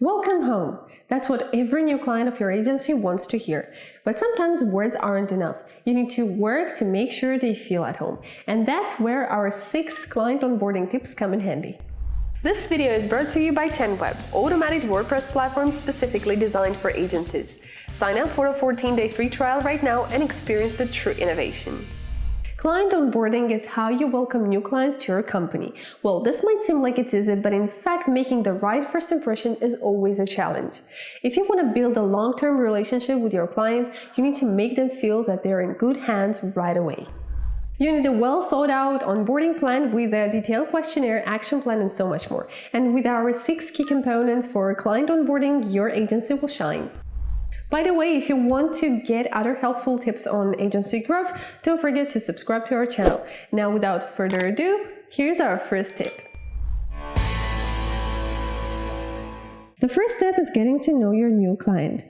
Welcome home. That's what every new client of your agency wants to hear. But sometimes words aren't enough. You need to work to make sure they feel at home. And that's where our 6 client onboarding tips come in handy. This video is brought to you by TenWeb, automated WordPress platform specifically designed for agencies. Sign up for a 14-day free trial right now and experience the true innovation. Client onboarding is how you welcome new clients to your company. Well, this might seem like it's easy, but in fact, making the right first impression is always a challenge. If you want to build a long-term relationship with your clients, you need to make them feel that they're in good hands right away. You need a well-thought-out onboarding plan with a detailed questionnaire, action plan, and so much more. And with our 6 key components for client onboarding, your agency will shine. By the way, if you want to get other helpful tips on agency growth, don't forget to subscribe to our channel. Now, without further ado, here's our first tip. The first step is getting to know your new client.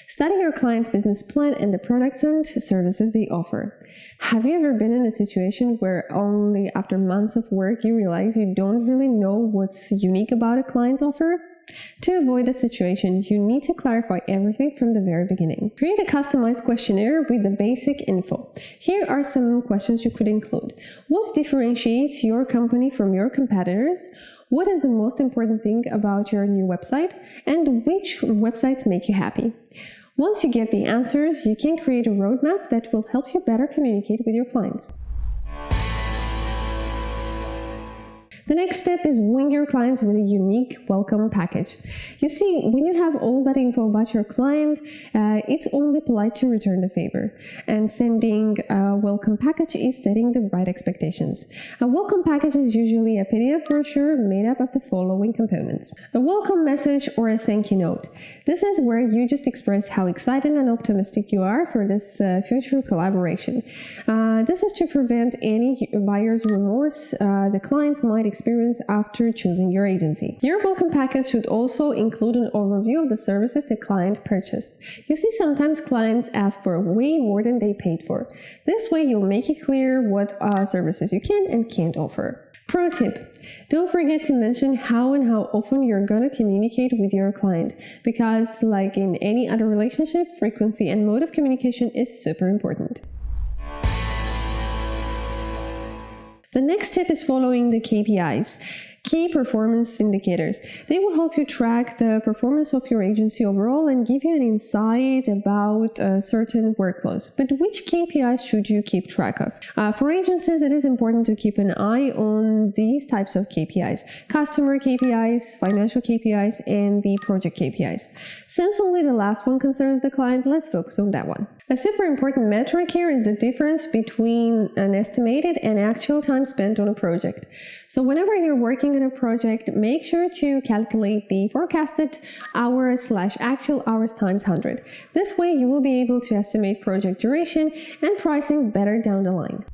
Study your client's business plan and the products and services they offer. Have you ever been in a situation where only after months of work you realize you don't really know what's unique about a client's offer? To avoid a situation, you need to clarify everything from the very beginning. Create a customized questionnaire with the basic info. Here are some questions you could include. What differentiates your company from your competitors? What is the most important thing about your new website? And which websites make you happy? Once you get the answers, you can create a roadmap that will help you better communicate with your clients. The next step is wing your clients with a unique welcome package. You see, when you have all that info about your client, it's only polite to return the favor. And sending a welcome package is setting the right expectations. A welcome package is usually a PDF brochure made up of the following components: a welcome message or a thank you note. This is where you just express how excited and optimistic you are for this future collaboration. This is to prevent any buyer's remorse the clients might experience after choosing your agency. Your welcome package should also include an overview of the services the client purchased. You see, sometimes clients ask for way more than they paid for. This way, you'll make it clear what services you can and can't offer. Pro tip: don't forget to mention how often you're going to communicate with your client, because like in any other relationship, frequency and mode of communication is super important. The next step is following the KPIs, key performance indicators. They will help you track the performance of your agency overall and give you an insight about certain workflows. But which KPIs should you keep track of? For agencies, it is important to keep an eye on these types of KPIs: customer KPIs, financial KPIs, and the project KPIs. Since only the last one concerns the client, let's focus on that one. A super important metric here is the difference between an estimated and actual time spent on a project. So whenever you're working on a project, make sure to calculate the forecasted hours/actual hours times 100. This way you will be able to estimate project duration and pricing better down the line.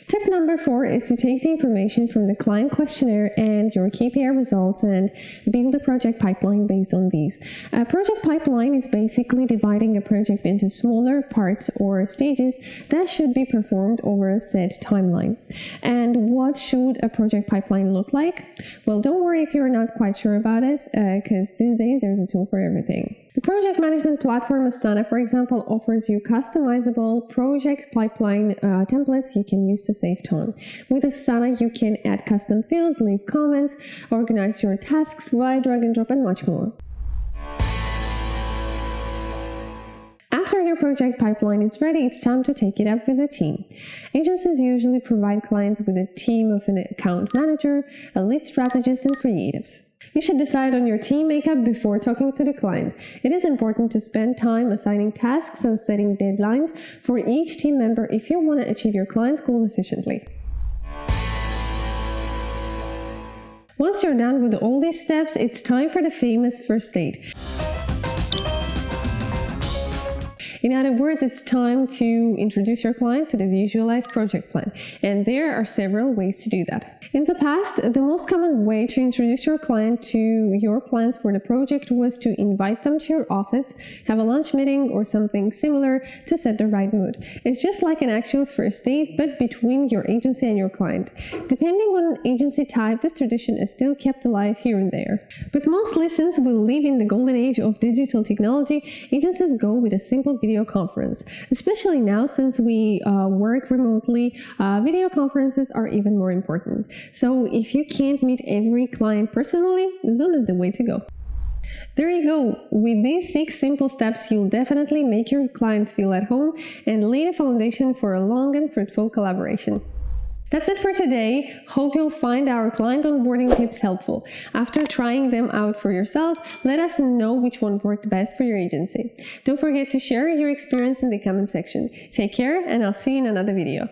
Tip number 4 is to take the information from the client questionnaire and your KPI results and build a project pipeline based on these. A project pipeline is basically dividing a project into smaller parts or stages that should be performed over a set timeline. And what should a project pipeline look like? Well, don't worry if you're not quite sure about it, because these days there's a tool for everything. The project management platform Asana, for example, offers you customizable project pipeline templates you can use to save time. With Asana, you can add custom fields, leave comments, organize your tasks via drag and drop, and much more. After your project pipeline is ready, it's time to take it up with the team. Agencies usually provide clients with a team of an account manager, a lead strategist, and creatives. You should decide on your team makeup before talking to the client. It is important to spend time assigning tasks and setting deadlines for each team member if you want to achieve your client's goals efficiently. Once you're done with all these steps, it's time for the famous first date. In other words, it's time to introduce your client to the Visualize project plan, and there are several ways to do that. In the past, the most common way to introduce your client to your plans for the project was to invite them to your office, have a lunch meeting or something similar to set the right mood. It's just like an actual first date, but between your agency and your client. Depending on agency type, this tradition is still kept alive here and there. But mostly, since we live in the golden age of digital technology, agencies go with a simple video conference. Especially now, since we work remotely, video conferences are even more important. So if you can't meet every client personally, Zoom is the way to go. There you go. With these 6 simple steps, you'll definitely make your clients feel at home and lay the foundation for a long and fruitful collaboration. That's it for today. Hope you'll find our client onboarding tips helpful. After trying them out for yourself, let us know which one worked best for your agency. Don't forget to share your experience in the comment section. Take care, and I'll see you in another video.